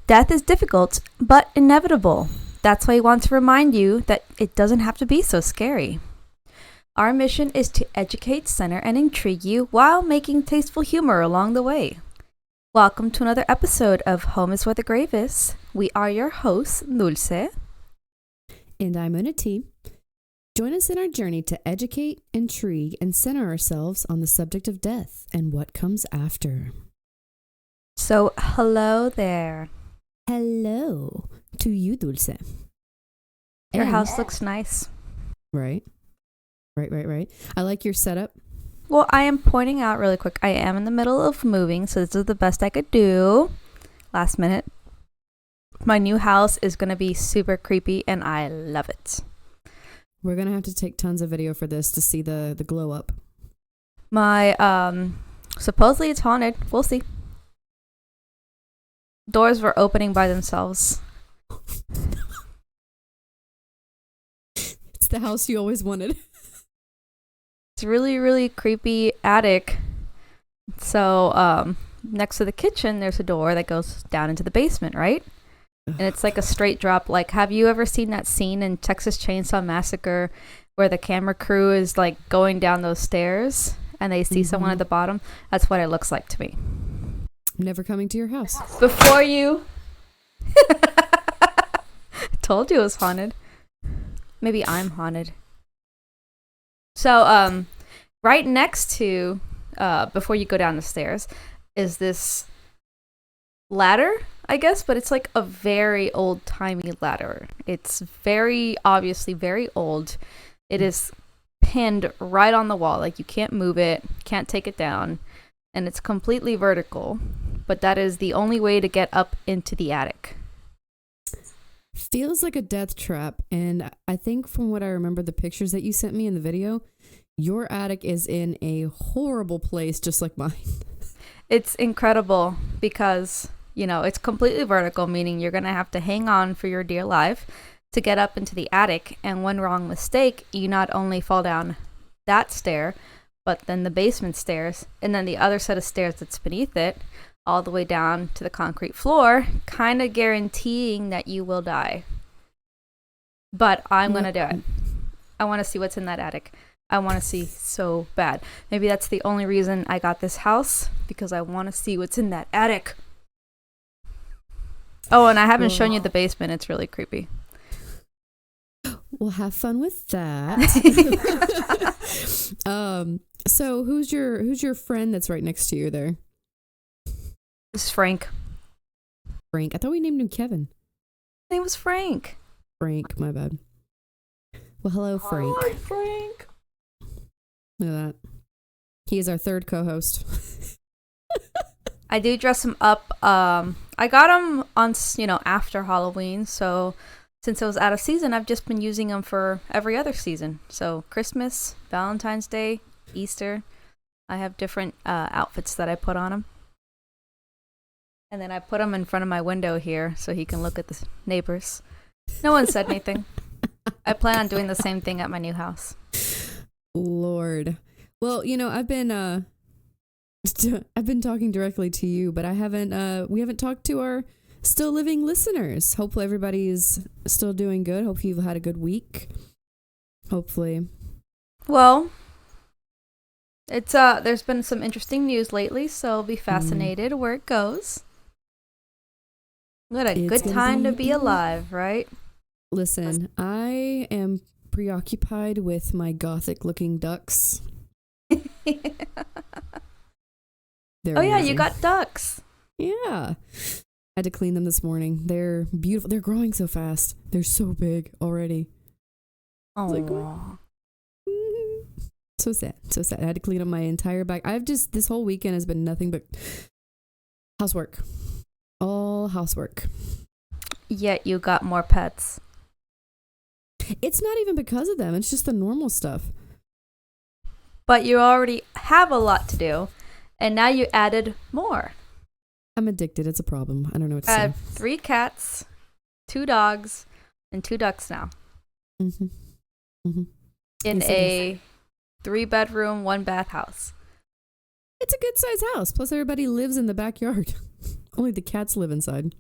Death is difficult, but inevitable. That's why we want to remind you that it doesn't have to be so scary. Our mission is to educate, center, and intrigue you while making tasteful humor along the way. Welcome to another episode of Home is Where the Grave Is. We are your hosts, Dulce. And I'm Unity. Join us in our journey to educate, intrigue, and center ourselves on the subject of death and what comes after. So, hello there. Hello to you, Dulce. Your And- house looks nice. Right. I like your setup. Well, I am pointing out really quick, I am in the middle of moving, so this is the best I could do. Last minute. My new house is going to be super creepy, and I love it. We're going to have to take tons of video for this to see the glow up. My, supposedly it's haunted. We'll see. Doors were opening by themselves. It's the house you always wanted. It's really, really creepy attic. So, next to the kitchen, there's a door that goes down into the basement, right? And it's like a straight drop. Like, have you ever seen that scene in Texas Chainsaw Massacre where the camera crew is like going down those stairs and they see someone at the bottom? That's what it looks like to me. I'm never coming to your house. Before you told you it was haunted. Maybe I'm haunted. So, right next to, before you go down the stairs, is this ladder, I guess, but it's like a very old-timey ladder. It's very, obviously very old. It is pinned right on the wall. Like, you can't move it, can't take it down, and it's completely vertical. But that is the only way to get up into the attic. Feels like a death trap, and I think from what I remember, the pictures that you sent me in the video, your attic is in a horrible place, just like mine. It's incredible because, you know, it's completely vertical, meaning you're going to have to hang on for your dear life to get up into the attic. And one wrong mistake, you not only fall down that stair, but then the basement stairs, and then the other set of stairs that's beneath it, all the way down to the concrete floor, kind of guaranteeing that you will die. But I'm going to do it. I want to see what's in that attic. I want to see so bad. Maybe that's the only reason I got this house, because I want to see what's in that attic. Oh, and I haven't shown you the basement. It's really creepy. We'll have fun with that. So who's your friend that's right next to you there? This is Frank. Frank. I thought we named him Kevin. His name was Frank. Frank, my bad. Well, hello, Frank. Hi, Frank. Look at that. He is our third co-host. I do dress him up. I got him on, after Halloween. So since it was out of season, I've just been using him for every other season. So Christmas, Valentine's Day, Easter. I have different outfits that I put on him. And then I put him in front of my window here so he can look at the neighbors. No one said anything. I plan on doing the same thing at my new house. Lord. Well, I've been talking directly to you, but we haven't talked to our still living listeners. Hopefully everybody's still doing good. Hope you've had a good week. Hopefully. Well, it's there's been some interesting news lately, so I'll be fascinated where it goes. What a good time to be alive, right? Listen, I am preoccupied with my gothic looking ducks. Oh yeah, you got ducks. Yeah. I had to clean them this morning. They're beautiful. They're growing so fast. They're so big already. Oh, like, so sad. So sad. I had to clean up my entire back. This whole weekend has been nothing but housework. All housework. Yet you got more pets. It's not even because of them. It's just the normal stuff. But you already have a lot to do, and now you added more. I'm addicted. It's a problem. I don't know what to I say. have 3 cats, 2 dogs, and 2 ducks now. Mm-hmm. Mm-hmm. In Yes, a 3-bedroom, 1-bath house. It's a good size house. Plus, everybody lives in the backyard. Only the cats live inside.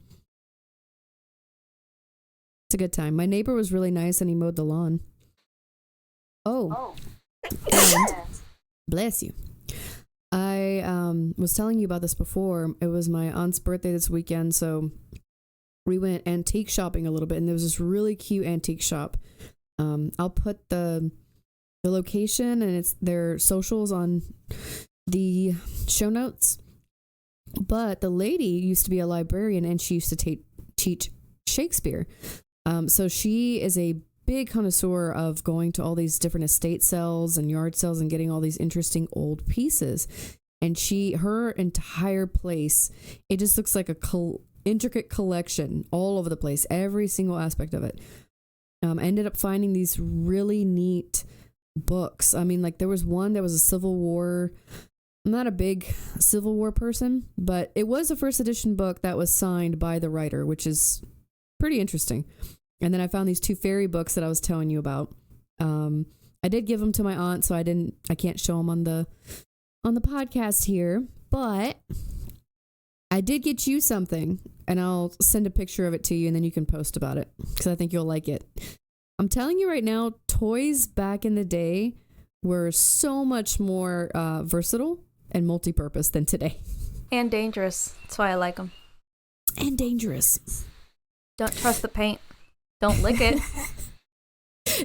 It's a good time. My neighbor was really nice and he mowed the lawn. Oh. And, bless you. I was telling you about this before. It was my aunt's birthday this weekend, so we went antique shopping a little bit, and there was this really cute antique shop. I'll put the location and their socials on the show notes. But the lady used to be a librarian, and she used to teach Shakespeare. So she is a big connoisseur of going to all these different estate sales and yard sales and getting all these interesting old pieces. And her entire place, it just looks like a intricate collection all over the place, every single aspect of it. I ended up finding these really neat books. I mean, like there was one that was a Civil War. I'm not a big Civil War person, but it was a first edition book that was signed by the writer, which is pretty interesting. And then I found these 2 fairy books that I was telling you about. I did give them to my aunt, so I can't show them on the podcast here, but I did get you something, and I'll send a picture of it to you, and then you can post about it because I think you'll like it. I'm telling you right now, toys back in the day were so much more versatile and multi-purpose than today. And dangerous. That's why I like them. And dangerous. Don't trust the paint. Don't lick it.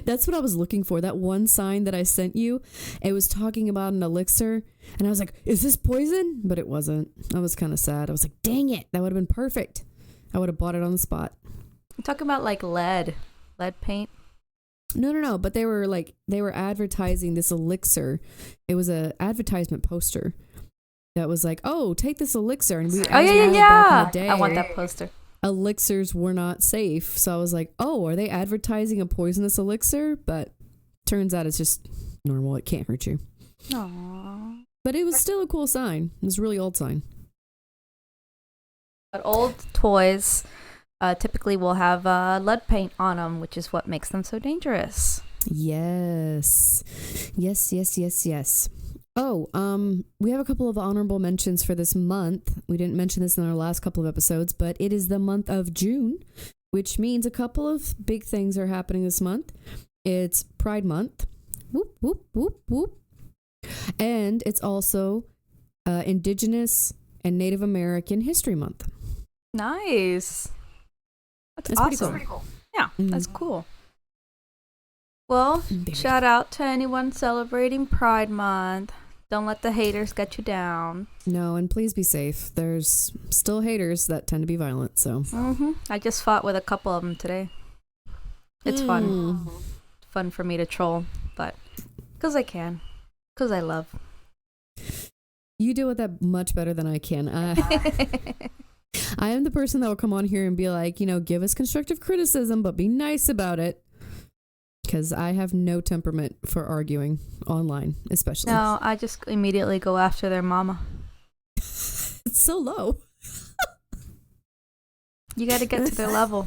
That's what I was looking for. That one sign that I sent you, it was talking about an elixir, and I was like, is this poison? But it wasn't. I was kind of sad. I was like, dang it, that would have been perfect. I would have bought it on the spot. I'm talking about like lead paint. No, but they were advertising this elixir. It was a advertisement poster that was like, oh, take this elixir. And yeah. Back in the day, I want that poster. Elixirs were not safe. So I was like, oh, are they advertising a poisonous elixir? But turns out it's just normal. It can't hurt you. Aww. But it was still a cool sign. It was a really old sign. But old toys typically will have lead paint on them, which is what makes them so dangerous. Yes. Oh, we have a couple of honorable mentions for this month. We didn't mention this in our last couple of episodes, but it is the month of June, which means a couple of big things are happening this month. It's Pride Month. Whoop, whoop, whoop, whoop. And it's also Indigenous and Native American History Month. Nice. That's awesome. Pretty cool. Yeah, that's cool. Well, shout out to anyone celebrating Pride Month. Don't let the haters get you down. No, and please be safe. There's still haters that tend to be violent, so. I just fought with a couple of them today. It's fun. Fun for me to troll, but because I can. Because I love. You deal with that much better than I can. I am the person that will come on here and be like, give us constructive criticism, but be nice about it. Because I have no temperament for arguing online, especially. No, I just immediately go after their mama. It's so low. You got to get to their level.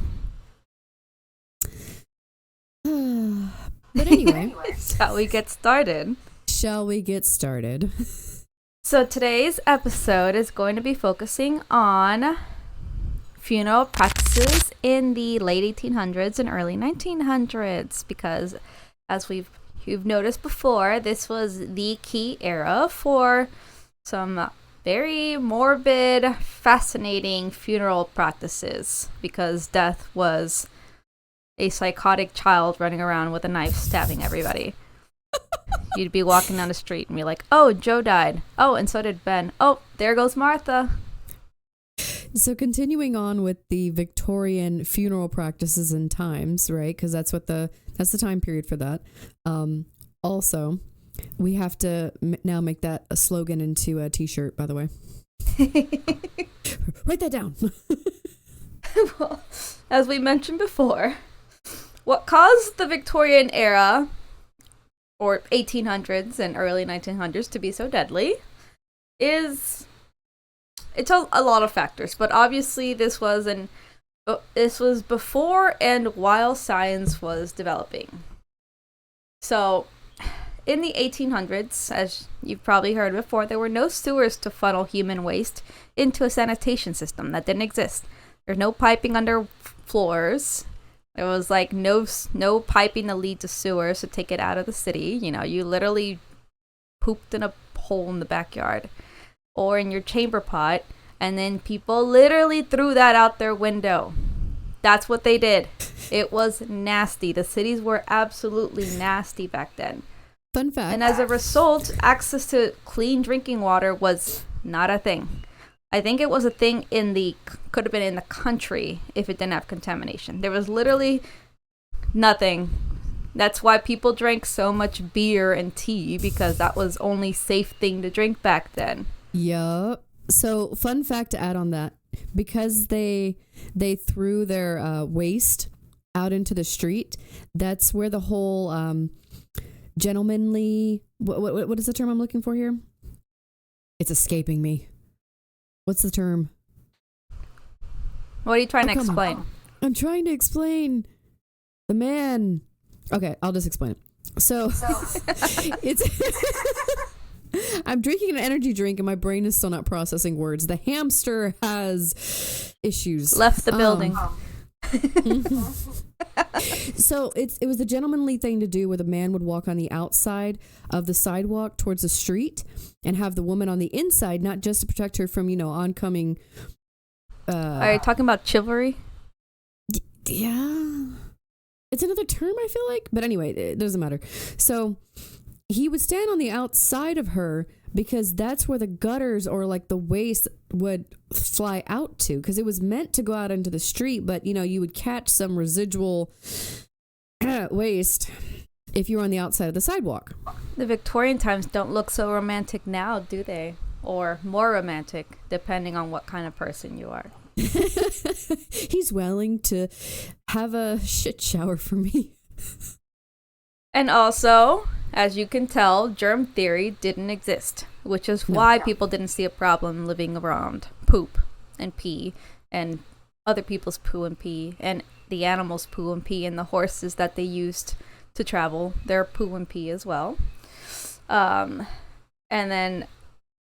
But anyway. Shall we get started? So today's episode is going to be focusing on funeral practices in the late 1800s and early 1900s, because as you've noticed before, this was the key era for some very morbid, fascinating funeral practices, because death was a psychotic child running around with a knife stabbing everybody. You'd be walking down the street and be like, oh, Joe died. Oh, and so did Ben. Oh, there goes Martha. So continuing on with the Victorian funeral practices and times, right? Because that's the time period for that. Also, we have to now make that a slogan into a t-shirt, by the way. Write that down. Well, as we mentioned before, what caused the Victorian era, or 1800s and early 1900s, to be so deadly it's a lot of factors, but obviously this was before and while science was developing. So in the 1800s, as you've probably heard before, there were no sewers to funnel human waste into a sanitation system. That didn't exist. There's no piping under floors. There was like no piping to lead to sewers to take it out of the city. You know, you literally pooped in a hole in the backyard or in your chamber pot, and then people literally threw that out their window. That's what they did. It was nasty. The cities were absolutely nasty back then. Fun fact. And as a result, access to clean drinking water was not a thing. I think it was a thing could have been in the country if it didn't have contamination. There was literally nothing. That's why people drank so much beer and tea, because that was only safe thing to drink back then. Yup. So, fun fact to add on that, because they threw their waste out into the street, that's where the whole gentlemanly, what is the term I'm looking for here? It's escaping me. What's the term? What are you trying to explain? I'm trying to explain the man. Okay, I'll just explain it. So it's I'm drinking an energy drink and my brain is still not processing words. The hamster has issues. Left the building. So it was a gentlemanly thing to do where the man would walk on the outside of the sidewalk towards the street and have the woman on the inside, not just to protect her from, oncoming. Are you talking about chivalry? Yeah. It's another term, I feel like. But anyway, it doesn't matter. So he would stand on the outside of her because that's where the gutters or like the waste would fly out to, because it was meant to go out into the street, but you would catch some residual waste if you were on the outside of the sidewalk. The Victorian times don't look so romantic now, do they? Or more romantic, depending on what kind of person you are. He's willing to have a shit shower for me. And also, as you can tell, germ theory didn't exist, which is why people didn't see a problem living around poop and pee and other people's poo and pee and the animals' poo and pee and the horses that they used to travel, their poo and pee as well. And then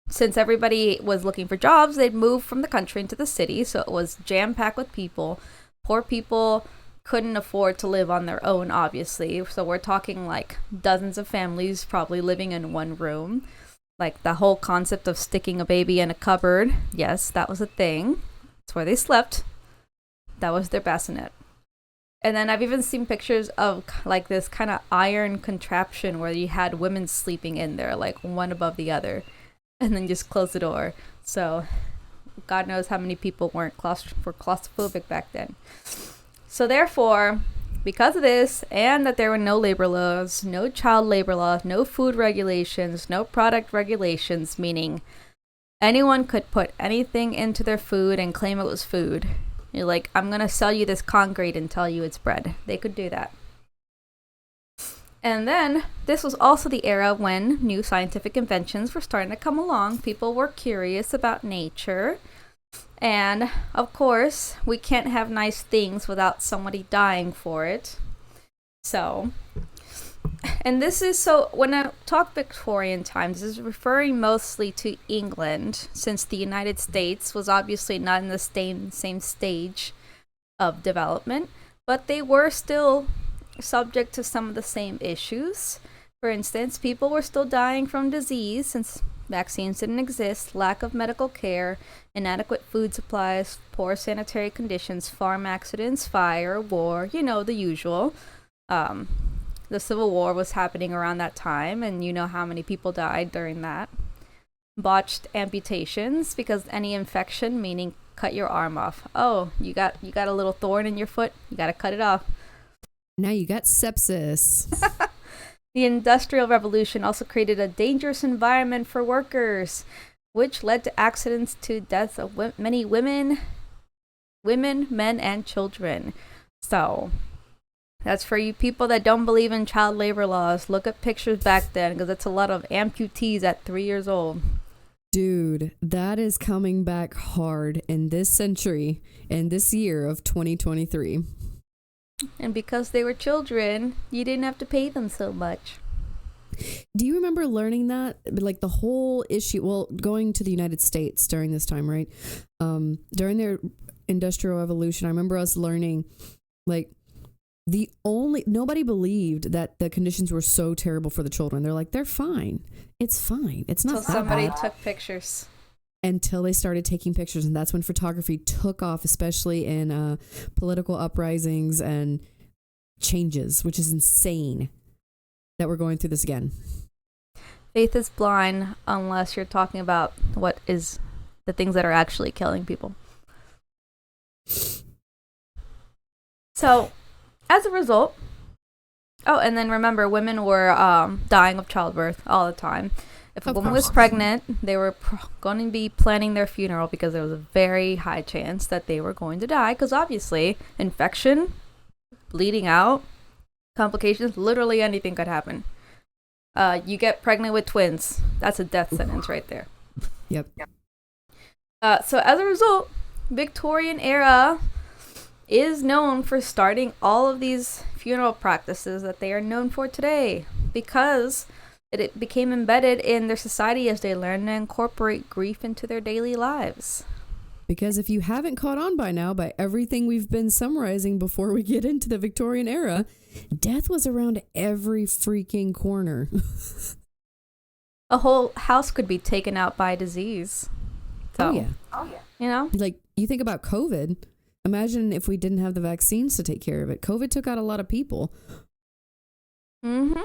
since everybody was looking for jobs, they'd move from the country into the city, so it was jam-packed with people. Poor people couldn't afford to live on their own, obviously, so we're talking like dozens of families probably living in one room. Like the whole concept of sticking a baby in a cupboard, yes, that was a thing. It's where they slept. That was their bassinet. And then I've even seen pictures of like this kind of iron contraption where you had women sleeping in there, like one above the other, and then just close the door. So God knows how many people were claustrophobic back then. So therefore, because of this, and that there were no labor laws, no child labor laws, no food regulations, no product regulations, meaning anyone could put anything into their food and claim it was food. You're like, I'm going to sell you this concrete and tell you it's bread. They could do that. And then this was also the era when new scientific inventions were starting to come along. People were curious about nature. And of course, we can't have nice things without somebody dying for it. So, and this is, so when I talk Victorian times, this is referring mostly to England, since the United States was obviously not in the same stage of development, but they were still subject to some of the same issues. For instance, people were still dying from disease since vaccines didn't exist, lack of medical care, inadequate food supplies, poor sanitary conditions, farm accidents, fire, war, the usual. The Civil War was happening around that time, and you know how many people died during that. Botched amputations, because any infection, meaning cut your arm off. Oh, you got a little thorn in your foot, you got to cut it off. Now you got sepsis. The Industrial Revolution also created a dangerous environment for workers, which led to accidents to deaths of many women, men, and children. So that's for you people that don't believe in child labor laws. Look at pictures back then, because it's a lot of amputees at 3 years old. Dude, that is coming back hard in this century, in this year of 2023. And because they were children, you didn't have to pay them so much. Do you remember learning that? Like the whole issue, going to the United States during this time, right? During their Industrial Revolution, I remember us learning, like, Nobody believed that the conditions were so terrible for the children. They're like, they're fine. It's fine. It's not Until that somebody bad. took pictures. Until they started taking pictures, and that's when photography took off, especially in political uprisings and changes, which is insane that we're going through this again. Faith is blind unless you're talking about what is the things that are actually killing people. So, as a result, and then remember, women were dying of childbirth all the time. If a woman was pregnant, they were going to be planning their funeral because there was a very high chance that they were going to die. Because obviously, infection, bleeding out, complications, literally anything could happen. You get pregnant with twins. That's a death sentence right there. Yep. So as a result, Victorian era is known for starting all of these funeral practices that they are known for today because it became embedded in their society as they learned to incorporate grief into their daily lives. Because if you haven't caught on by now, by everything we've been summarizing before we get into the Victorian era, death was around every freaking corner. A whole house could be taken out by disease. So, Oh yeah. You know? Like, you think about COVID. Imagine if we didn't have the vaccines to take care of it. COVID took out a lot of people. Mm-hmm.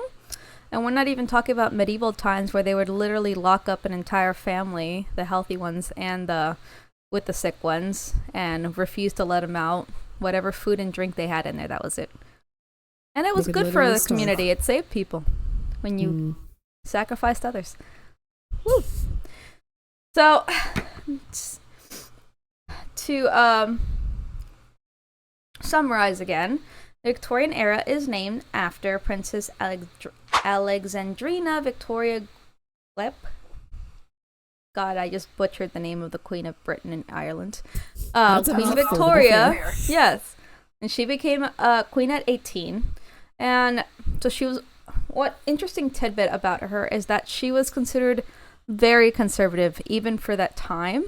And we're not even talking about medieval times where they would literally lock up an entire family, the healthy ones and with the sick ones, and refuse to let them out. Whatever food and drink they had in there, that was it. And it was good for the community. It saved people when you sacrificed others. Woo. So, to summarize again, the Victorian era is named after Princess Alexandrina Victoria Glep. God, I just butchered the name of the Queen of Britain and Ireland. Queen Victoria, yes. And she became queen at 18. And so she was, what interesting tidbit about her is that she was considered very conservative even for that time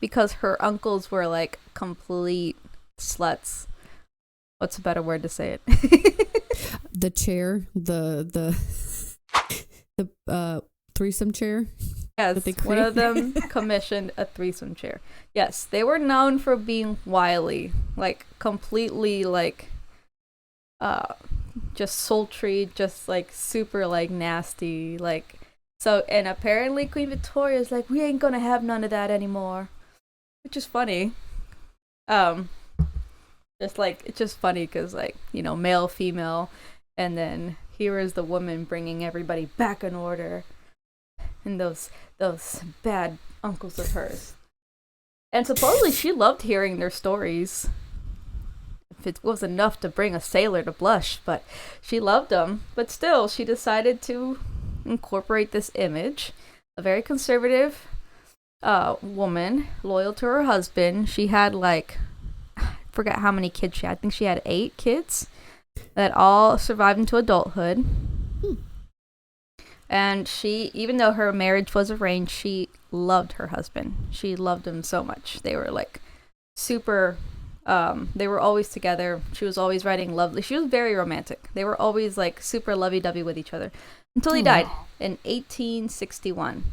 because her uncles were like complete sluts. What's a better word to say it? The chair, the threesome chair. Yes, one of them commissioned a threesome chair. Yes, they were known for being wily, like completely like just sultry, just like super like nasty, like so. And apparently Queen Victoria's like, we ain't gonna have none of that anymore, which is funny. Just like it's just funny because like, you know, male, female, and then here is the woman bringing everybody back in order. And those bad uncles of hers. And supposedly she loved hearing their stories. If it was enough to bring a sailor to blush, but she loved them. But still, she decided to incorporate this image. A very conservative woman, loyal to her husband. She had like, I forget how many kids she had. I think she had 8 kids that all survived into adulthood. And she, even though her marriage was arranged, she loved her husband. She loved him so much. They were like super, they were always together. She was always writing lovely. She was very romantic. They were always like super lovey-dovey with each other until he died in 1861.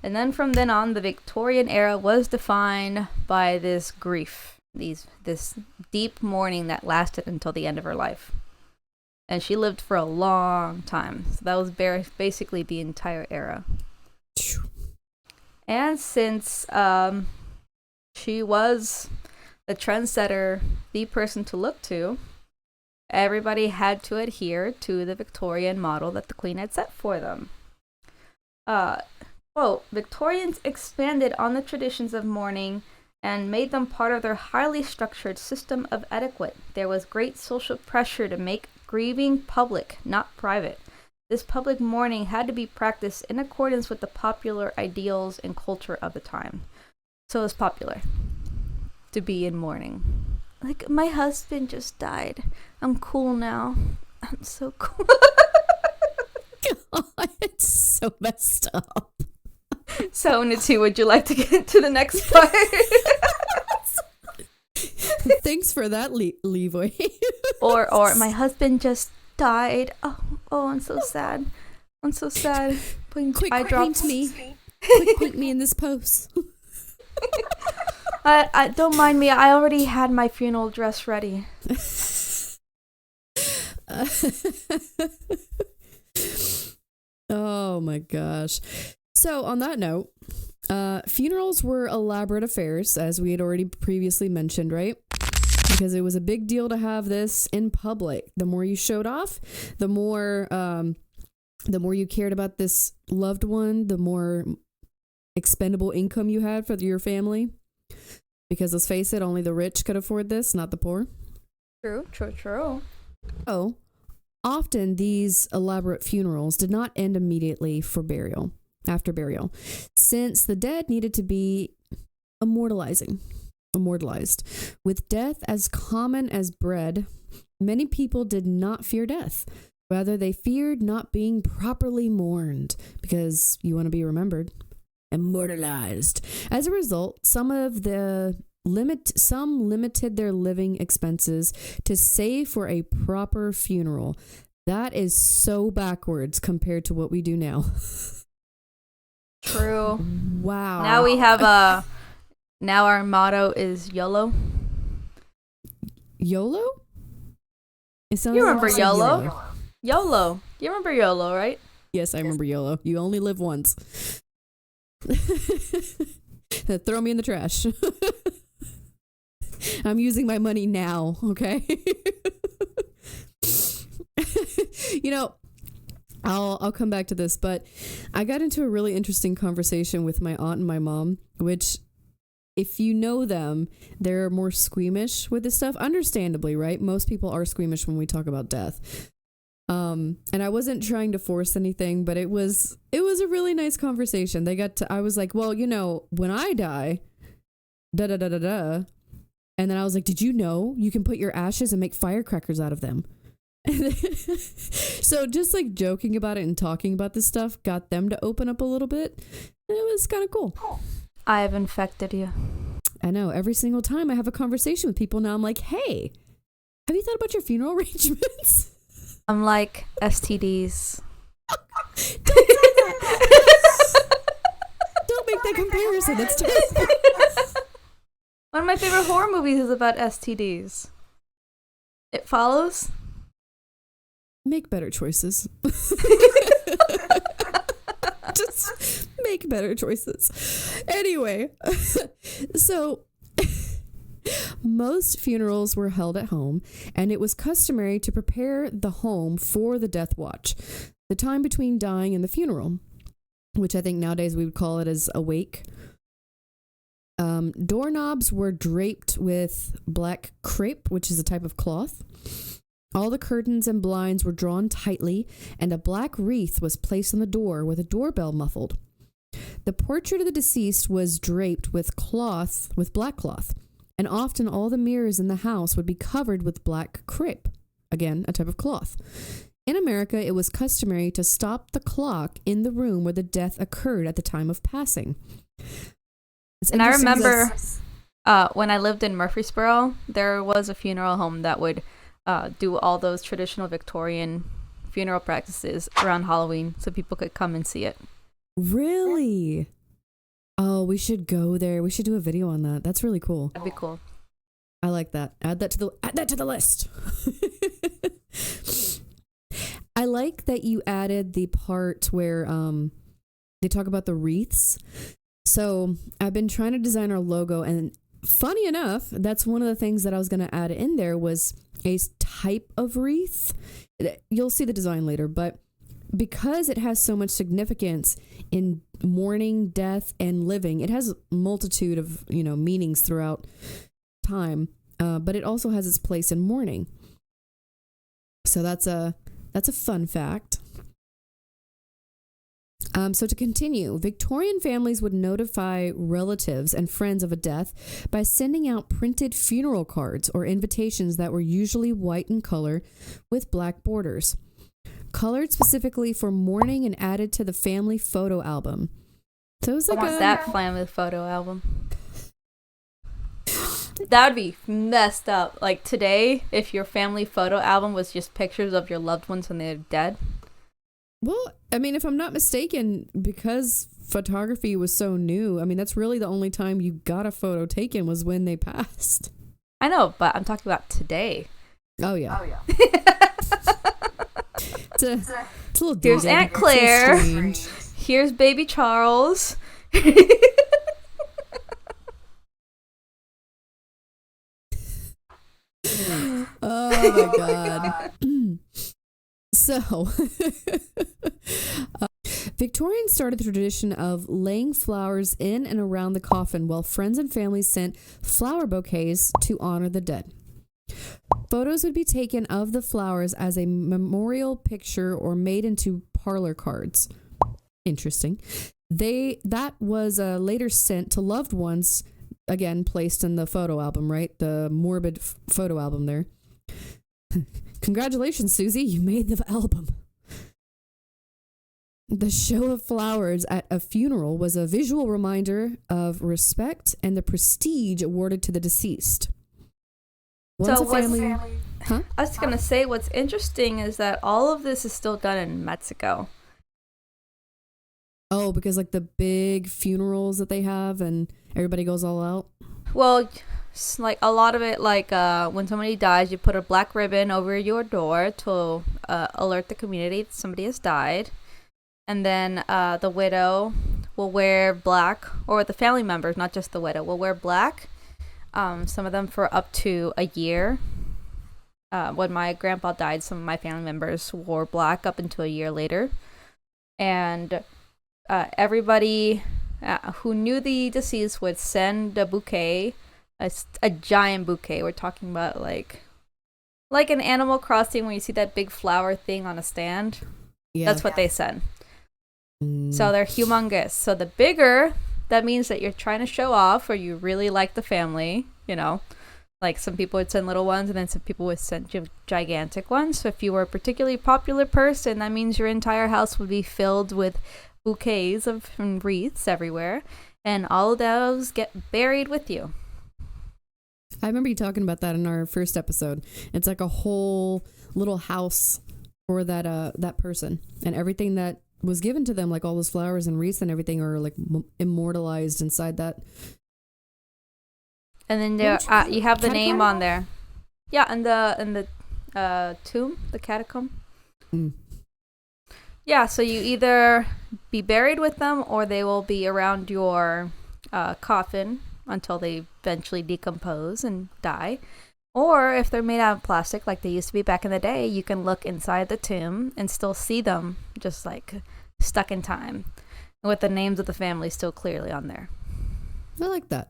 And then from then on, the Victorian era was defined by this grief, this deep mourning that lasted until the end of her life. And she lived for a long time. So that was basically the entire era. And since she was the trendsetter, the person to look to, everybody had to adhere to the Victorian model that the Queen had set for them. Quote, Victorians expanded on the traditions of mourning and made them part of their highly structured system of etiquette. There was great social pressure to make grieving public, not private. This public mourning had to be practiced in accordance with the popular ideals and culture of the time. So it was popular to be in mourning. Like, my husband just died. I'm cool now. I'm so cool. God, it's so messed up. So, Natu, would you like to get to the next part? Thanks for that, Levoy. Or my husband just died. Oh, I'm so sad. I'm so sad. Putting Quick, eye drops. paint me. Quick, paint me in this pose. I don't mind me. I already had my funeral dress ready. Oh my gosh. So on that note, funerals were elaborate affairs, as we had already previously mentioned, right? Because it was a big deal to have this in public. The more you showed off, the more you cared about this loved one, the more expendable income you had for your family. Because let's face it, only the rich could afford this, not the poor. True. Oh, often these elaborate funerals did not end immediately after burial, since the dead needed to be immortalized. With death as common as bread, many people did not fear death. Rather, they feared not being properly mourned, because you want to be remembered. Immortalized. As a result, some limited their living expenses to save for a proper funeral. That is so backwards compared to what we do now. True. Wow. Now we have now our motto is YOLO. YOLO? You remember YOLO? YOLO. You remember YOLO, right? Yes, I remember YOLO. You only live once. Throw me in the trash. I'm using my money now, okay? I'll come back to this, but I got into a really interesting conversation with my aunt and my mom, which, if you know them, they're more squeamish with this stuff. Understandably, right? Most people are squeamish when we talk about death. And I wasn't trying to force anything, but it was a really nice conversation. I was like, well, when I die, da da da da da. And then I was like, did you know you can put your ashes and make firecrackers out of them? So just like joking about it and talking about this stuff got them to open up a little bit. And it was kind of cool. I have infected you. I know. Every single time I have a conversation with people now, I'm like, hey, have you thought about your funeral arrangements? I'm like STDs. Don't make that comparison. That's terrible. One of my favorite horror movies is about STDs. It Follows. Make better choices. Just make better choices. Anyway, so most funerals were held at home, and it was customary to prepare the home for the death watch, the time between dying and the funeral, which I think nowadays we would call it as a wake. Doorknobs were draped with black crepe, which is a type of cloth. All the curtains and blinds were drawn tightly, and a black wreath was placed on the door with a doorbell muffled. The portrait of the deceased was draped with black cloth, and often all the mirrors in the house would be covered with black crepe, again, a type of cloth. In America, it was customary to stop the clock in the room where the death occurred at the time of passing. And I remember when I lived in Murfreesboro, there was a funeral home that would do all those traditional Victorian funeral practices around Halloween so people could come and see it. Really? Oh, we should go there. We should do a video on that. That's really cool. That'd be cool. I like that. Add that to the list. I like that you added the part where they talk about the wreaths. So I've been trying to design our logo, and funny enough, that's one of the things that I was going to add in there was a type of wreath. You'll see the design later, but because it has so much significance in mourning, death, and living, it has a multitude of meanings throughout time, but it also has its place in mourning. So that's a fun fact. So to continue, Victorian families would notify relatives and friends of a death by sending out printed funeral cards or invitations that were usually white in color with black borders, colored specifically for mourning and added to the family photo album. So it was like that family photo album. That would be messed up. Like today, if your family photo album was just pictures of your loved ones when they're dead. Well, I mean, if I'm not mistaken, because photography was so new, I mean, that's really the only time you got a photo taken was when they passed. I know, but I'm talking about today. Oh, yeah. It's a little dated. Here's Aunt Claire. Here's baby Charles. Oh, my God. So, Victorians started the tradition of laying flowers in and around the coffin while friends and family sent flower bouquets to honor the dead. Photos would be taken of the flowers as a memorial picture or made into parlor cards. Interesting. That was later sent to loved ones, again placed in the photo album, right? The morbid photo album there. Congratulations, Susie, you made the album. The show of flowers at a funeral was a visual reminder of respect and the prestige awarded to the deceased. I was going to say, what's interesting is that all of this is still done in Mexico. Oh, because like the big funerals that they have and everybody goes all out? Well, like a lot of it, like when somebody dies, you put a black ribbon over your door to alert the community that somebody has died. And then the widow will wear black, or the family members, not just the widow, will wear black. Some of them for up to a year. When my grandpa died, some of my family members wore black up until a year later. And everybody who knew the deceased would send a bouquet, a giant bouquet. We're talking about like an Animal Crossing where you see that big flower thing on a stand. Yeah. That's what they send. So they're humongous. So the bigger, that means that you're trying to show off or you really like the family, you know. Like some people would send little ones and then some people would send gigantic ones. So if you were a particularly popular person, that means your entire house would be filled with bouquets and wreaths everywhere. And all of those get buried with you. I remember you talking about that in our first episode. It's like a whole little house for that person. And everything that was given to them, like all those flowers and wreaths and everything, are like immortalized inside that. And then there, you have the name on there. Yeah, in the tomb, the catacomb. Yeah, so you either be buried with them or they will be around your coffin until they eventually decompose and die. Or if they're made out of plastic like they used to be back in the day, you can look inside the tomb and still see them just like stuck in time with the names of the family still clearly on there. I like that.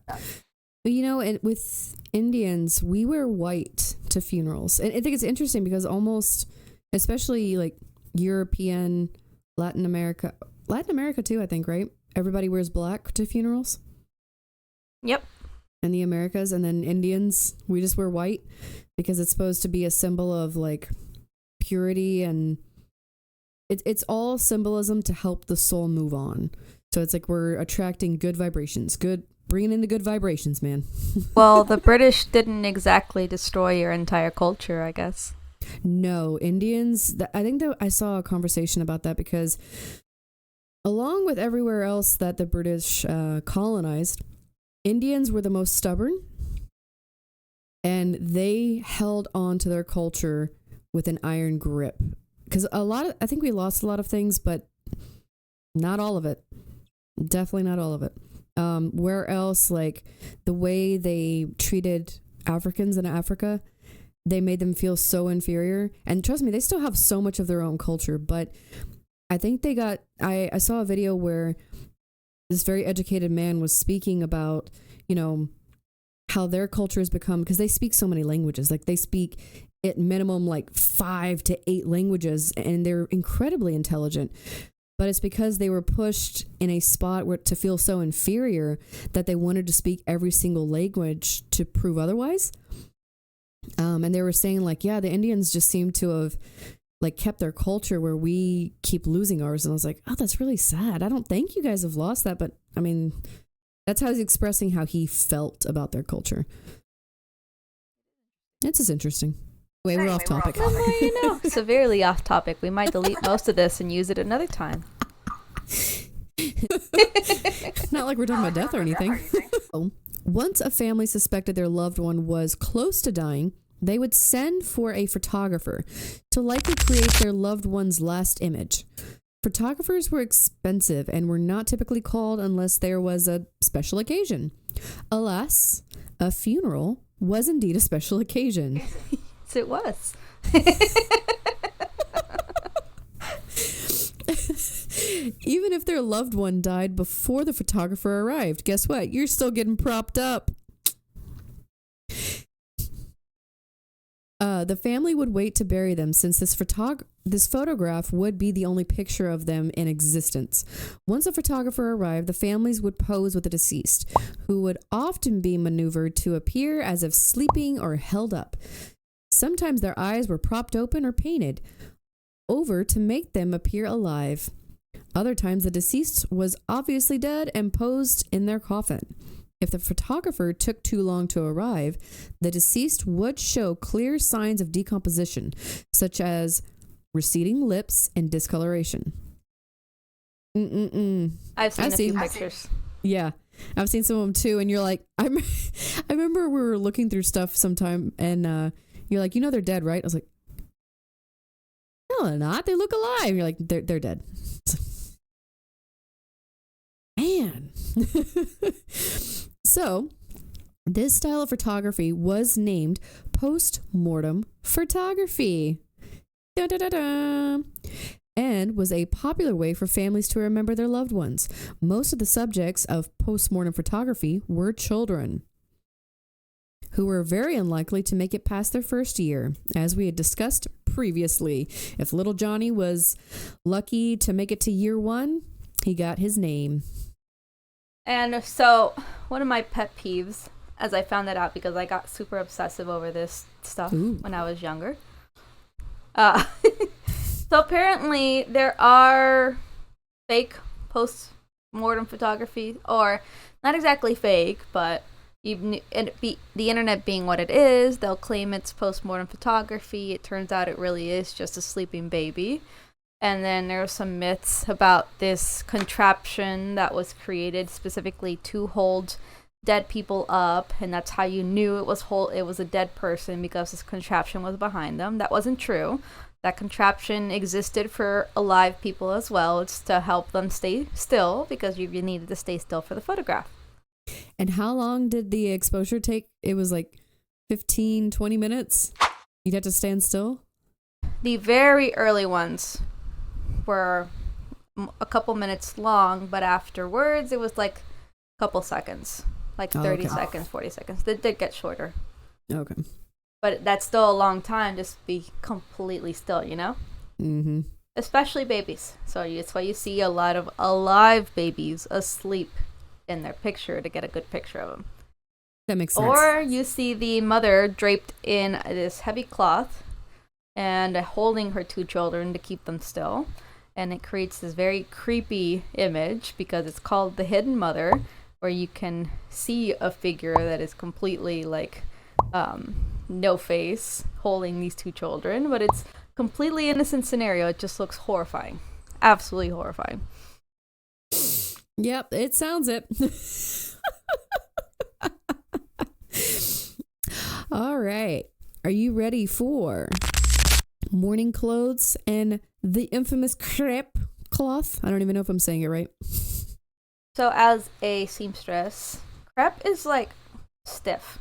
You know, with Indians, we wear white to funerals. And I think it's interesting because almost, especially like European, Latin America too, I think, right? Everybody wears black to funerals. Yep. In the Americas, and then Indians, we just wear white because it's supposed to be a symbol of like purity, and it's all symbolism to help the soul move on. So it's like we're attracting good vibrations, bringing in the good vibrations, man. Well, the British didn't exactly destroy your entire culture, I guess. No, Indians, I think that I saw a conversation about that because along with everywhere else that the British colonized, Indians were the most stubborn, and they held on to their culture with an iron grip. Because I think we lost a lot of things, but not all of it. Definitely not all of it. Where else, like the way they treated Africans in Africa, they made them feel so inferior. And trust me, they still have so much of their own culture, but I think they got, I saw a video where this very educated man was speaking about, you know, how their culture has become, because they speak so many languages. Like they speak at minimum like 5 to 8 languages, and they're incredibly intelligent. But it's because they were pushed in a spot where to feel so inferior that they wanted to speak every single language to prove otherwise. And they were saying like, yeah, the Indians just seem to have like kept their culture where we keep losing ours. And I was like, oh, that's really sad. I don't think you guys have lost that, but I mean, that's how he's expressing how he felt about their culture. It's just interesting. Wait, we're off topic. Well, you know, severely off topic. We might delete most of this and use it another time. Not like we're talking about death or anything. Once a family suspected their loved one was close to dying, they would send for a photographer to likely create their loved one's last image. Photographers were expensive and were not typically called unless there was a special occasion. Alas, a funeral was indeed a special occasion. Yes, it was. Even if their loved one died before the photographer arrived, guess what? You're still getting propped up. The family would wait to bury them since this photograph would be the only picture of them in existence. Once a photographer arrived, the families would pose with the deceased, who would often be maneuvered to appear as if sleeping or held up. Sometimes their eyes were propped open or painted over to make them appear alive. Other times the deceased was obviously dead and posed in their coffin. If the photographer took too long to arrive, the deceased would show clear signs of decomposition, such as receding lips and discoloration. I've seen a few pictures. Yeah, I've seen some of them too, and you're like, I remember we were looking through stuff sometime, and you're like, they're dead, right? I was like, no, they're not. They look alive. You're like, they're dead. Man. So, this style of photography was named post-mortem photography. Da-da-da-da. And was a popular way for families to remember their loved ones. Most of the subjects of post-mortem photography were children, who were very unlikely to make it past their first year. As we had discussed previously, if little Johnny was lucky to make it to year 1, he got his name. And so, one of my pet peeves, as I found that out because I got super obsessive over this stuff when I was younger. So apparently there are fake post-mortem photography, or not exactly fake, but the internet being what it is, they'll claim it's post-mortem photography. It turns out it really is just a sleeping baby. And then there are some myths about this contraption that was created specifically to hold dead people up, and that's how you knew it was a dead person, because this contraption was behind them. That wasn't true. That contraption existed for alive people as well. It's to help them stay still, because you needed to stay still for the photograph. And how long did the exposure take? It was like 15, 20 minutes? You'd have to stand still? The very early ones were a couple minutes long, but afterwards it was like a couple seconds, like 30 seconds, 40 seconds. They did get shorter. Okay. But that's still a long time just to be completely still, Mm-hmm. Especially babies. So it's why you see a lot of alive babies asleep in their picture to get a good picture of them. That makes sense. Or you see the mother draped in this heavy cloth and holding her 2 children to keep them still. And it creates this very creepy image because it's called the hidden mother, where you can see a figure that is completely like no face holding these 2 children, but it's completely innocent scenario. It just looks horrifying. Absolutely horrifying. Yep, it sounds it. All right. Are you ready for morning clothes and the infamous crepe cloth? I don't even know if I'm saying it right. So as a seamstress, crepe is like stiff.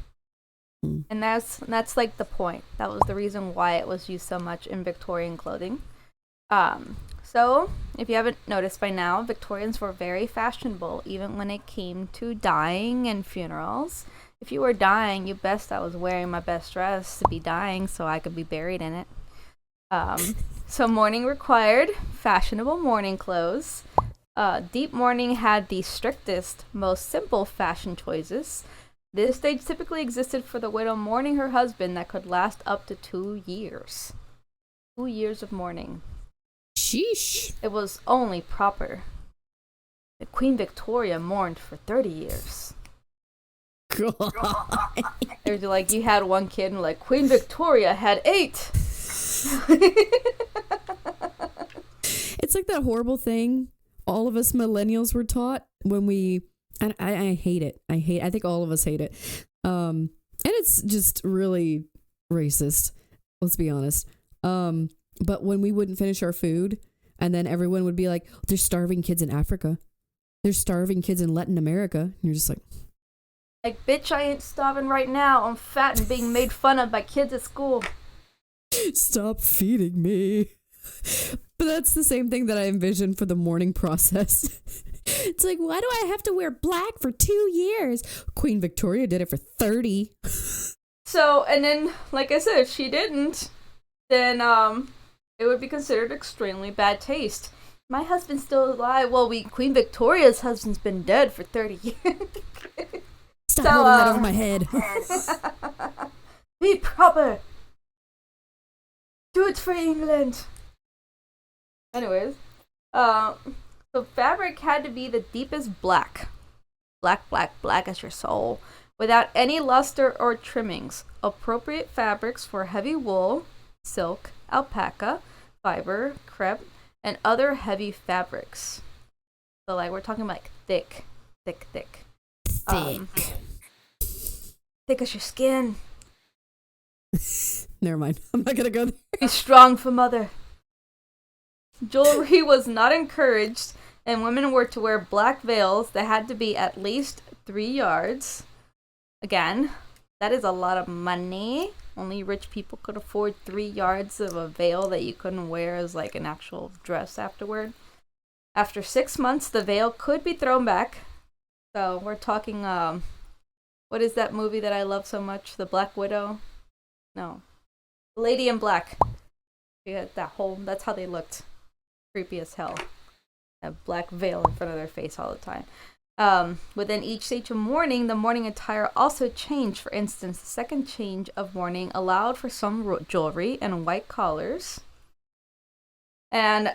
And that's like the point. That was the reason why it was used so much in Victorian clothing. So if you haven't noticed by now, Victorians were very fashionable, even when it came to dying and funerals. If you were dying, you best I was wearing my best dress to be dying so I could be buried in it. So mourning required fashionable mourning clothes. Deep mourning had the strictest, most simple fashion choices. This stage typically existed for the widow mourning her husband that could last up to 2 years. 2 years of mourning. Sheesh. It was only proper. The Queen Victoria mourned for 30 years. God. They're like, you had one kid, and like, Queen Victoria had 8. It's like that horrible thing all of us millennials were taught when we, and I hate it. I think all of us hate it. And it's just really racist. Let's be honest. But when we wouldn't finish our food, and then everyone would be like, there's starving kids in Africa. There's starving kids in Latin America. And you're just like, bitch, I ain't starving right now. I'm fat and being made fun of by kids at school. Stop feeding me. But that's the same thing that I envisioned for the mourning process. It's like, why do I have to wear black for 2 years? Queen Victoria did it for 30. So, and then, like I said, if she didn't, then it would be considered extremely bad taste. My husband's still alive. Well, Queen Victoria's husband's been dead for 30 years. Stop holding that over my head. Be proper. Do it for England. Anyways, so fabric had to be the deepest black. Black, black, black as your soul. Without any luster or trimmings. Appropriate fabrics for heavy wool, silk, alpaca, fiber, crepe, and other heavy fabrics. So, like, we're talking like thick. Thick. Thick as your skin. Never mind. I'm not gonna go there. Be strong for mother. Jewelry was not encouraged, and women were to wear black veils that had to be at least 3 yards. Again, that is a lot of money. Only rich people could afford 3 yards of a veil that you couldn't wear as like an actual dress afterward. After 6 months, the veil could be thrown back. So we're talking, what is that movie that I love so much? The Black Widow? No. Lady in Black. Yeah, that's how they looked. Creepy as hell. A black veil in front of their face all the time. Within each stage of mourning, the mourning attire also changed. For instance, the second change of mourning allowed for some jewelry and white collars. And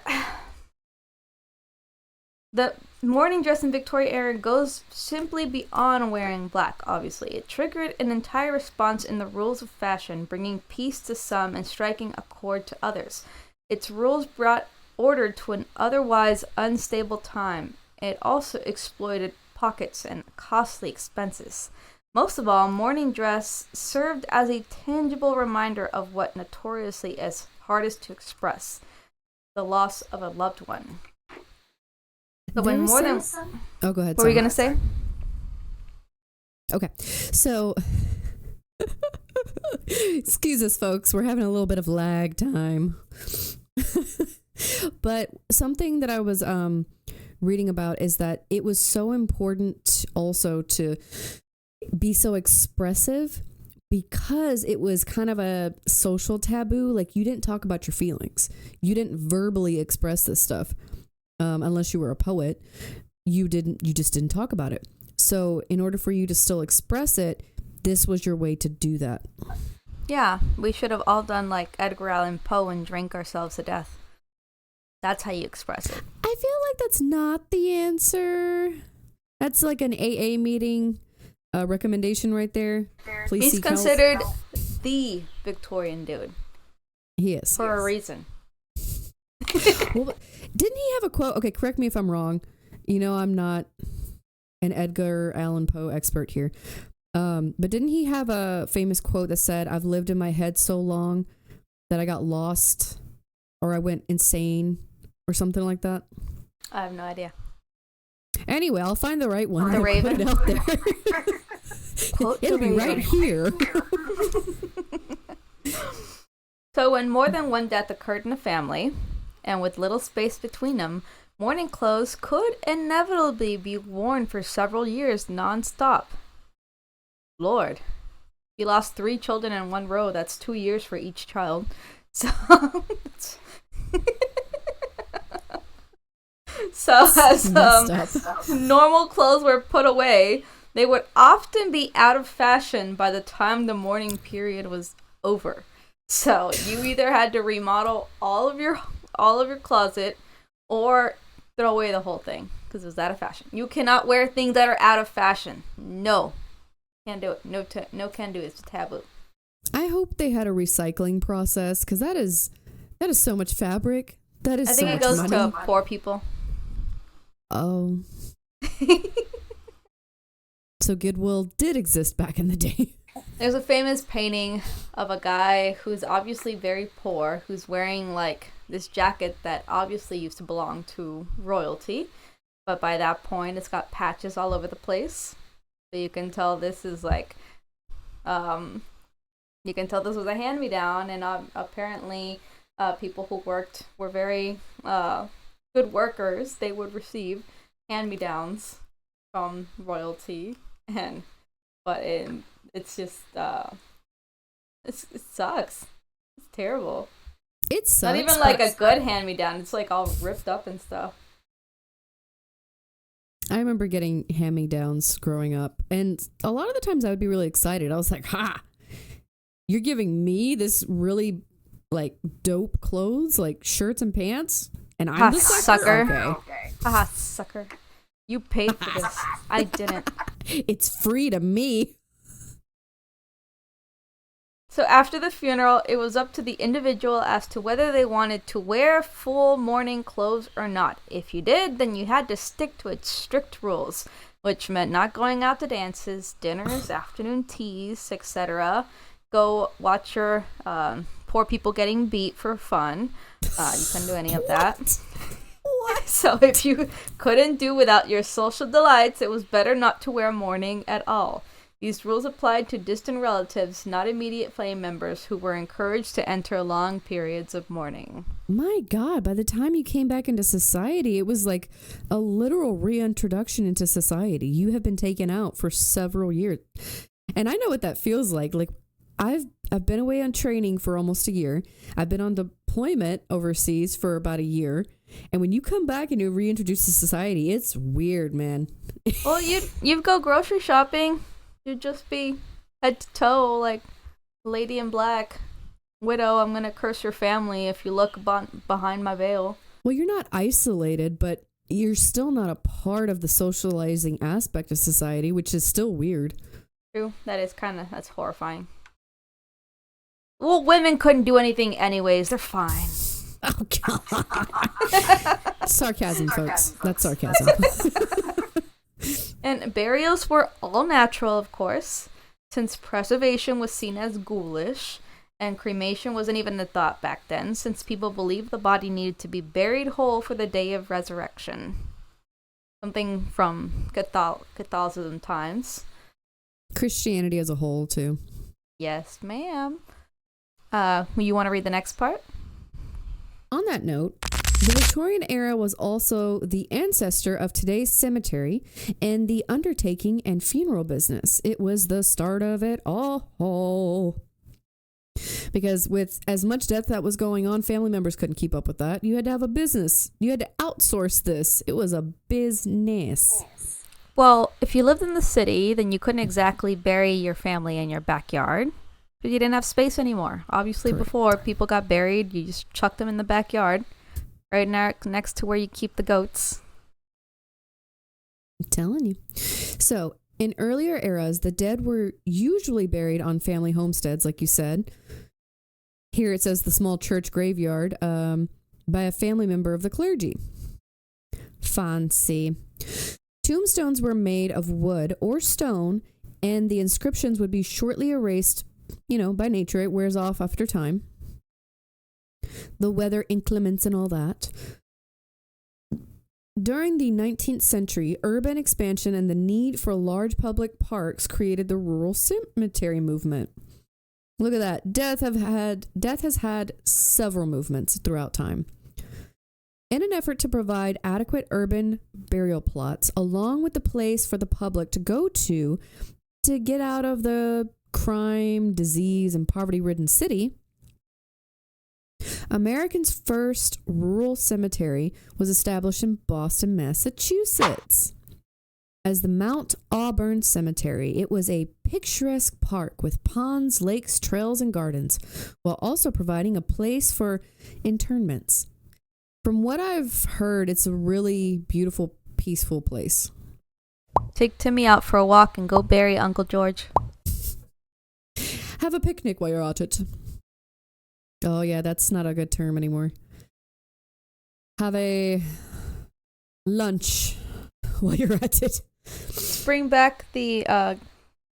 the mourning dress in Victorian era goes simply beyond wearing black, obviously. It triggered an entire response in the rules of fashion, bringing peace to some and striking a chord to others. Its rules brought order to an otherwise unstable time. It also exploited pockets and costly expenses. Most of all, mourning dress served as a tangible reminder of what notoriously is hardest to express, the loss of a loved one. So when more than... Oh, go ahead. What were you going to say? Okay. So... Excuse us, folks. We're having a little bit of lag time. But something that I was reading about is that it was so important also to be so expressive because it was kind of a social taboo. Like, you didn't talk about your feelings. You didn't verbally express this stuff. Unless you were a poet, you just didn't talk about it. So in order for you to still express it, this was your way to do that. Yeah, we should have all done like Edgar Allan Poe and drank ourselves to death. That's how you express it. I feel like that's not the answer. That's like an AA meeting recommendation right there. Please He's seek considered help. the Victorian dude. He is. For a reason. Well, didn't he have a quote? Okay, correct me if I'm wrong. You know, I'm not an Edgar Allan Poe expert here. But didn't he have a famous quote that said, "I've lived in my head so long that I got lost or I went insane," or something like that? I have no idea. Anyway, I'll find the right one. The Raven. Put it out there. It'll be right here. So when more than one death occurred in a family, and with little space between them, mourning clothes could inevitably be worn for several years non-stop. Lord. He lost 3 children in one row. That's 2 years for each child. So, as normal clothes were put away, they would often be out of fashion by the time the mourning period was over. So you either had to remodel all of your closet or throw away the whole thing because it was out of fashion. You cannot wear things that are out of fashion. No. Can't do it. No can do. It's taboo. I hope they had a recycling process because that is so much fabric. That is I think so it much goes money. to poor people. Oh. So Goodwill did exist back in the day. There's a famous painting of a guy who's obviously very poor, who's wearing like this jacket that obviously used to belong to royalty, but by that point it's got patches all over the place. So you can tell this is like, you can tell this was a hand-me-down, and apparently people who were very good workers. They would receive hand-me-downs from royalty, it's just it sucks. It's terrible. It sucks. Not even like a good hand-me-down. It's like all ripped up and stuff. I remember getting hand-me-downs growing up, and a lot of the times I would be really excited. I was like, "Ha! You're giving me this really like dope clothes, like shirts and pants, and I'm the sucker." Okay. Haha, sucker! You paid for this. I didn't. It's free to me. So after the funeral, it was up to the individual as to whether they wanted to wear full mourning clothes or not. If you did, then you had to stick to its strict rules, which meant not going out to dances, dinners, afternoon teas, etc. Go watch your poor people getting beat for fun. You couldn't do any of that. What? So if you couldn't do without your social delights, it was better not to wear mourning at all. These rules applied to distant relatives, not immediate family members, who were encouraged to enter long periods of mourning. My God, by the time you came back into society, it was like a literal reintroduction into society. You have been taken out for several years. And I know what that feels like. Like, I've been away on training for almost a year. I've been on deployment overseas for about a year. And when you come back and you're reintroduced to society, it's weird, man. Well, you'd go grocery shopping. You'd just be head to toe like Lady in Black. Widow, I'm gonna curse your family if you look behind my veil. Well, you're not isolated, but you're still not a part of the socializing aspect of society, which is still weird. True. That's horrifying. Well, women couldn't do anything anyways. They're fine. Oh, God. Sarcasm, folks. That's sarcasm. And burials were all natural, of course, since preservation was seen as ghoulish, and cremation wasn't even a thought back then, since people believed the body needed to be buried whole for the day of resurrection. Something from Catholicism times. Christianity as a whole, too. Yes, ma'am. You want to read the next part? On that note, the Victorian era was also the ancestor of today's cemetery and the undertaking and funeral business. It was the start of it all. Because with as much death that was going on, family members couldn't keep up with that. You had to have a business. You had to outsource this. It was a business. Well, if you lived in the city, then you couldn't exactly bury your family in your backyard. Because you didn't have space anymore. Obviously, Correct. Before people got buried, you just chucked them in the backyard. Right next to where you keep the goats. I'm telling you. So, in earlier eras, the dead were usually buried on family homesteads, like you said. Here it says the small church graveyard by a family member of the clergy. Fancy. Tombstones were made of wood or stone, and the inscriptions would be shortly erased, by nature. It wears off after time. The weather inclements and all that. During the 19th century, urban expansion and the need for large public parks created the rural cemetery movement. Look at that. Death has had several movements throughout time. In an effort to provide adequate urban burial plots, along with the place for the public to go to get out of the crime, disease, and poverty-ridden city, America's first rural cemetery was established in Boston, Massachusetts, as the Mount Auburn Cemetery. It was a picturesque park with ponds, lakes, trails, and gardens, while also providing a place for internments. From what I've heard, it's a really beautiful, peaceful place. Take Timmy out for a walk and go bury Uncle George. Have a picnic while you're at it. Oh, yeah, that's not a good term anymore. Have a lunch while you're at it. Let's bring back the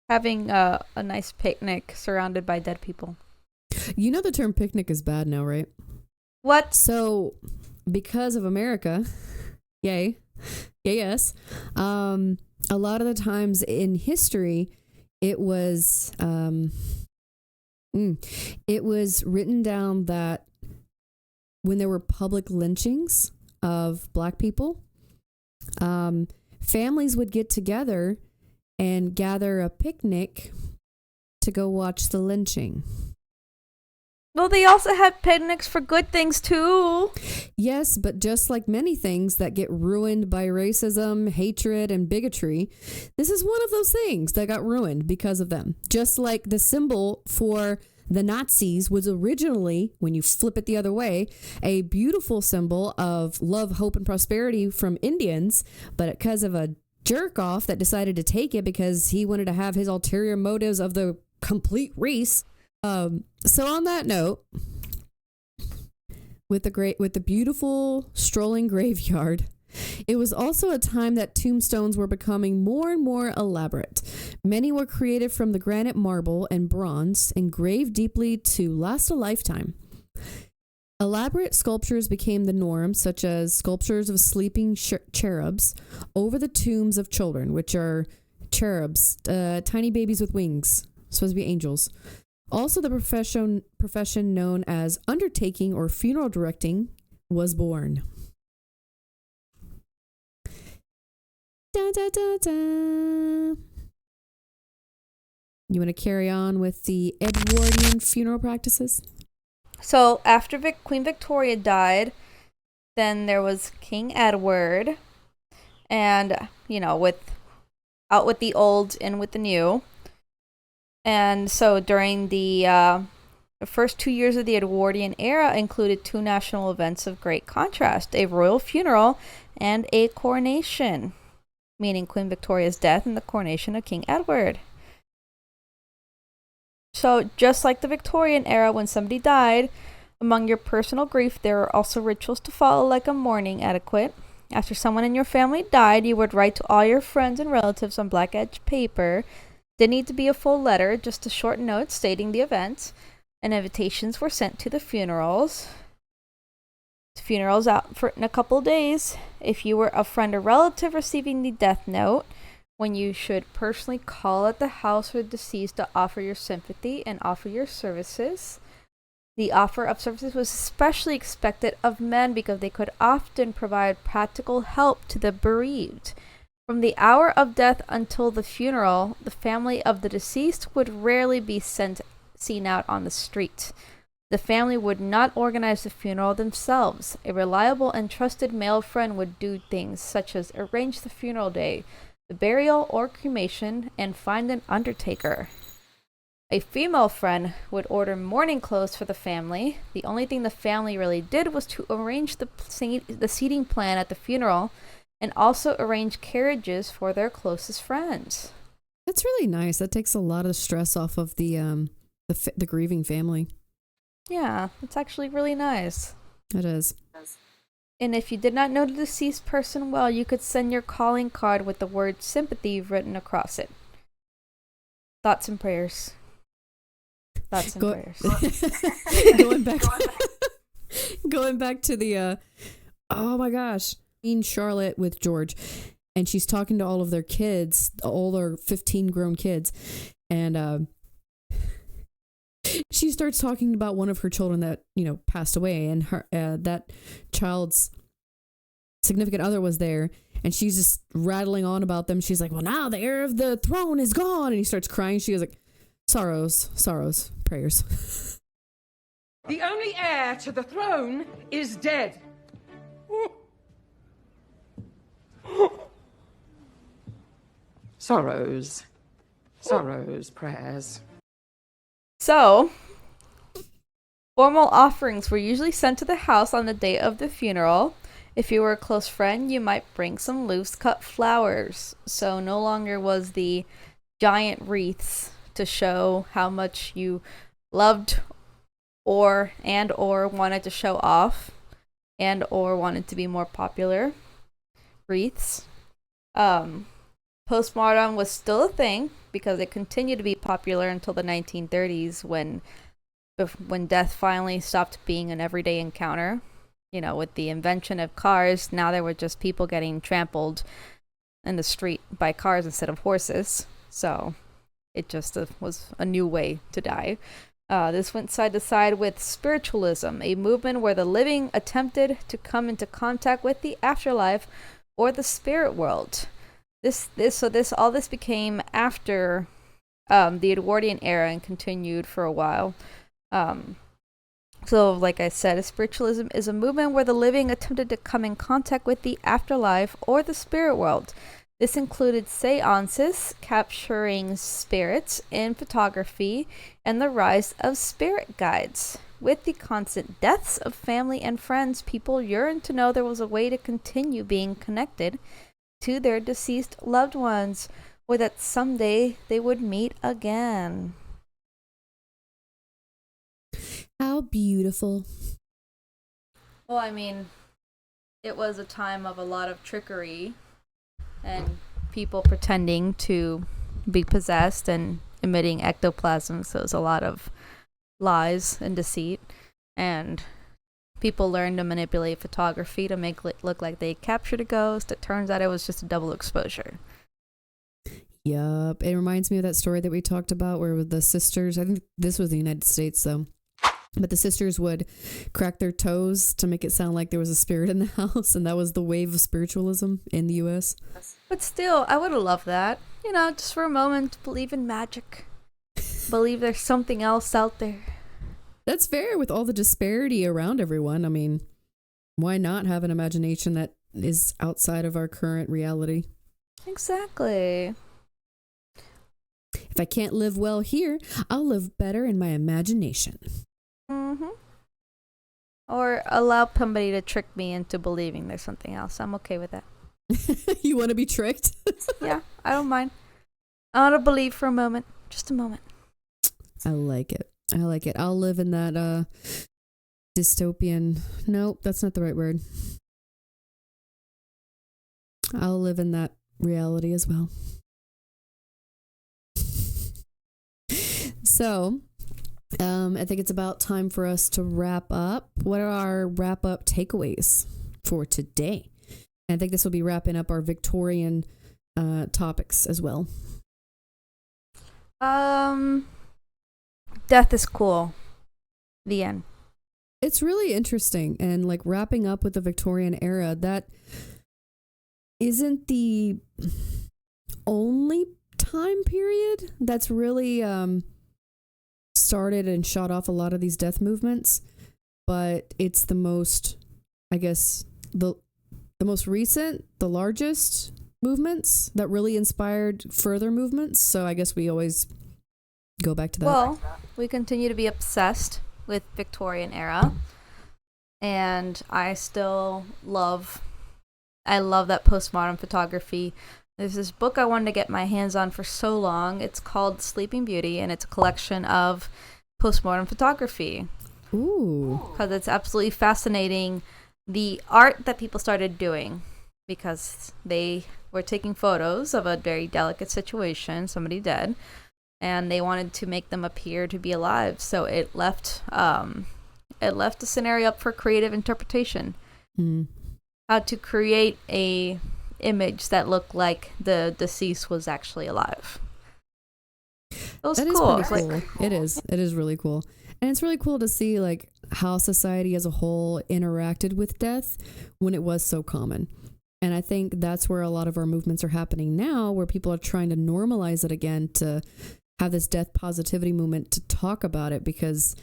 having a nice picnic surrounded by dead people. You know the term picnic is bad now, right? What? So, because of America, yay, yes, a lot of the times in history, it was written down that when there were public lynchings of Black people, families would get together and gather a picnic to go watch the lynching. Well, they also have picnics for good things too. Yes, but just like many things that get ruined by racism, hatred, and bigotry, this is one of those things that got ruined because of them. Just like the symbol for the Nazis was originally, when you flip it the other way, a beautiful symbol of love, hope, and prosperity from Indians, but because of a jerk off that decided to take it because he wanted to have his ulterior motives of the complete race. So on that note, with the beautiful strolling graveyard, it was also a time that tombstones were becoming more and more elaborate. Many were created from the granite, marble, and bronze, engraved deeply to last a lifetime. Elaborate sculptures became the norm, such as sculptures of sleeping cherubs over the tombs of children, which are cherubs, tiny babies with wings, supposed to be angels. Also, the profession known as undertaking or funeral directing was born. Da, da, da, da. You want to carry on with the Edwardian funeral practices? So after Queen Victoria died, then there was King Edward, and out with the old, in with the new. And so during the first 2 years of the Edwardian era included two national events of great contrast: a royal funeral and a coronation, meaning Queen Victoria's death and the coronation of King Edward. So just like the Victorian era, when somebody died, among your personal grief, there are also rituals to follow, like a mourning etiquette. After someone in your family died, you would write to all your friends and relatives on black edge paper. Didn't need to be a full letter, just a short note stating the event. And invitations were sent to the funerals. Funerals out in a couple days. If you were a friend or relative receiving the death note, when you should personally call at the house of the deceased to offer your sympathy and offer your services. The offer of services was especially expected of men because they could often provide practical help to the bereaved. From the hour of death until the funeral, the family of the deceased would rarely be seen out on the street. The family would not organize the funeral themselves. A reliable and trusted male friend would do things such as arrange the funeral day, the burial or cremation, and find an undertaker. A female friend would order mourning clothes for the family. The only thing the family really did was to arrange the seating plan at the funeral and also arrange carriages for their closest friends. That's really nice. That takes a lot of stress off of the grieving family. Yeah, it's actually really nice. It is. And if you did not know the deceased person well, you could send your calling card with the word sympathy written across it. Thoughts and prayers. Thoughts and prayers. Going back to the oh my gosh, Queen Charlotte with George, and she's talking to all of their kids, all their 15 grown kids, and she starts talking about one of her children that passed away, and her that child's significant other was there, and she's just rattling on about them. She's like, well, now the heir of the throne is gone, and he starts crying. She was like, sorrows, prayers. The only heir to the throne is dead. Sorrows, prayers. So, formal offerings were usually sent to the house on the day of the funeral, If you were a close friend, you might bring some loose cut flowers. So no longer was the giant wreaths to show how much you loved or wanted to show off or wanted to be more popular. Wreaths. Postmortem was still a thing because it continued to be popular until the 1930s when death finally stopped being an everyday encounter. You know, with the invention of cars, now there were just people getting trampled in the street by cars instead of horses. So it just was a new way to die. This went side to side with spiritualism, a movement where the living attempted to come into contact with the afterlife or the spirit world. All this became after the Edwardian era and continued for a while. So, like I said, spiritualism is a movement where the living attempted to come in contact with the afterlife or the spirit world. This included seances, capturing spirits in photography, and the rise of spirit guides. With the constant deaths of family and friends, people yearned to know there was a way to continue being connected to their deceased loved ones, or that someday they would meet again. How beautiful. Well, I mean, it was a time of a lot of trickery and people pretending to be possessed and emitting ectoplasm, so it was a lot of lies and deceit, and people learned to manipulate photography to make it look like they captured a ghost. It turns out it was just a double exposure. Yup. It reminds me of that story that we talked about where the sisters, I think this was the United States though, but the sisters would crack their toes to make it sound like there was a spirit in the house, and that was the wave of spiritualism in the US. But still, I would have loved that. You know, just for a moment, believe in magic. Believe there's something else out there. That's fair with all the disparity around everyone. I mean, why not have an imagination that is outside of our current reality? Exactly. If I can't live well here, I'll live better in my imagination. Mm-hmm. Or allow somebody to trick me into believing there's something else. I'm okay with that. You want to be tricked? Yeah, I don't mind. I want to believe for a moment. Just a moment. I like it. I like it. I'll live in that dystopian. Nope, that's not the right word. I'll live in that reality as well. So, I think it's about time for us to wrap up. What are our wrap up takeaways for today? And I think this will be wrapping up our Victorian topics as well. Death is cool. The end. It's really interesting, and like wrapping up with the Victorian era, that isn't the only time period that's really started and shot off a lot of these death movements, but it's the most, I guess, the most recent, the largest movements that really inspired further movements. So I guess we always go back to that. Well, we continue to be obsessed with Victorian era, and I love that postmodern photography. There's this book I wanted to get my hands on for so long. It's called Sleeping Beauty, and it's a collection of postmodern photography. Ooh. Because it's absolutely fascinating, the art that people started doing, because they were taking photos of a very delicate situation, somebody dead, and they wanted to make them appear to be alive. So it left the scenario up for creative interpretation. How to create a image that looked like the deceased was actually alive. It was cool. Is pretty cool. It is really cool. And it's really cool to see like how society as a whole interacted with death when it was so common. And I think that's where a lot of our movements are happening now, where people are trying to normalize it again, to have this death positivity movement, to talk about it, because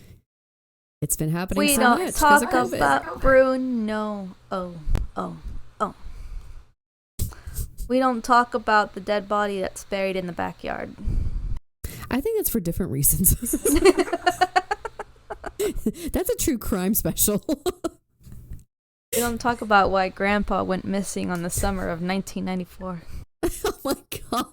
it's been happening we so don't much. talk about Bruno. Oh. We don't talk about the dead body that's buried in the backyard. I think it's for different reasons. That's a true crime special. don't talk about why Grandpa went missing on the summer of 1994. Oh my god.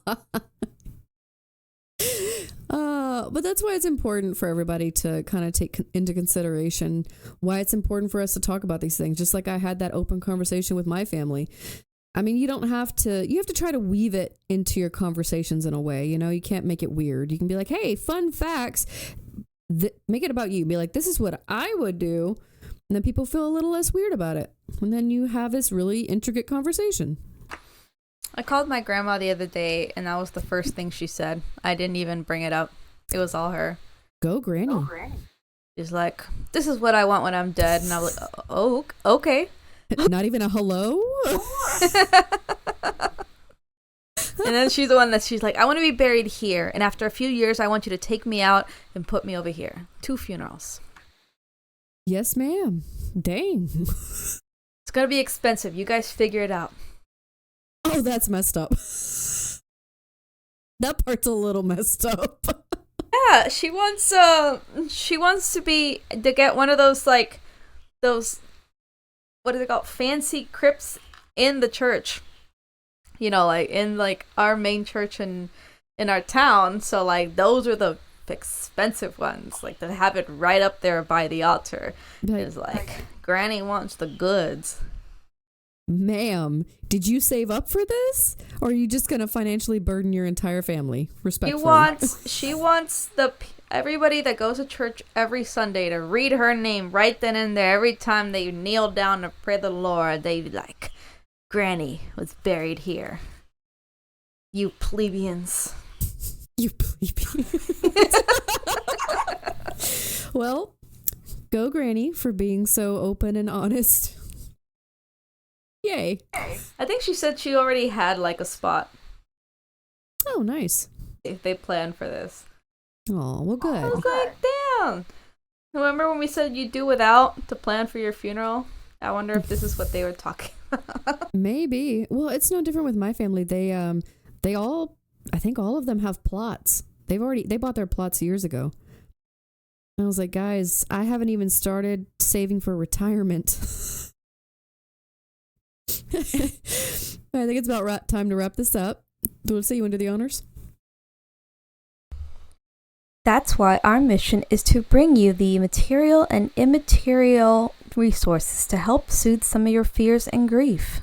But that's why it's important for everybody to kind of take into consideration why it's important for us to talk about these things. Just like I had that open conversation with my family. I mean, you have to try to weave it into your conversations in a way, you can't make it weird. You can be like, hey, fun facts, make it about you. Be like, this is what I would do. And then people feel a little less weird about it. And then you have this really intricate conversation. I called my grandma the other day, and that was the first thing she said. I didn't even bring it up. It was all her. Go Granny. She's like, this is what I want when I'm dead. And I was like, oh, okay. Not even a hello? And then she's the one she's like, I want to be buried here. And after a few years, I want you to take me out and put me over here. 2 funerals. Yes, ma'am. Dang. It's going to be expensive. You guys figure it out. Oh, that's messed up. That part's a little messed up. Yeah, she wants to get one of those, like, those, what are they called? Fancy crypts in the church. Like in like our main church in our town. So like those are the expensive ones. Like they have it right up there by the altar. It's like Granny wants the goods. Ma'am, did you save up for this? Or are you just going to financially burden your entire family? Respectfully. She wants everybody that goes to church every Sunday to read her name right then and there. Every time they kneel down to pray the Lord, they like, Granny was buried here. You plebeians. You plebeians. Well, go Granny for being so open and honest. Yay. I think she said she already had like a spot. Oh, nice. If they planned for this. Oh, well, good. I was like, damn. Remember when we said you do without to plan for your funeral? I wonder if this is what they were talking about. Maybe. Well, it's no different with my family. I think all of them have plots. They bought their plots years ago. And I was like, guys, I haven't even started saving for retirement. I think it's about time to wrap this up. Dulce, you want to do the honors? That's why our mission is to bring you the material and immaterial resources to help soothe some of your fears and grief.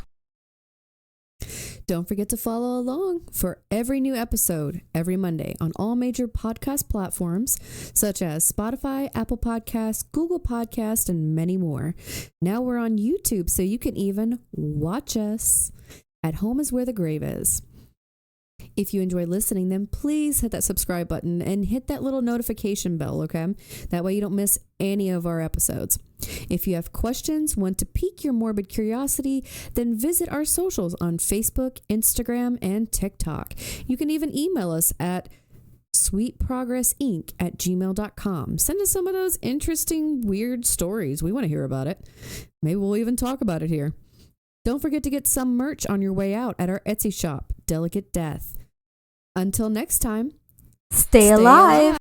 Don't forget to follow along for every new episode every Monday on all major podcast platforms such as Spotify, Apple Podcasts, Google Podcasts, and many more. Now we're on YouTube, so you can even watch us. At home is where the grave is. If you enjoy listening, then please hit that subscribe button and hit that little notification bell, okay? That way you don't miss any of our episodes. If you have questions, want to pique your morbid curiosity, then visit our socials on Facebook, Instagram, and TikTok. You can even email us at sweetprogressinc@gmail.com. Send us some of those interesting, weird stories. We want to hear about it. Maybe we'll even talk about it here. Don't forget to get some merch on your way out at our Etsy shop, Delicate Death. Until next time, stay alive.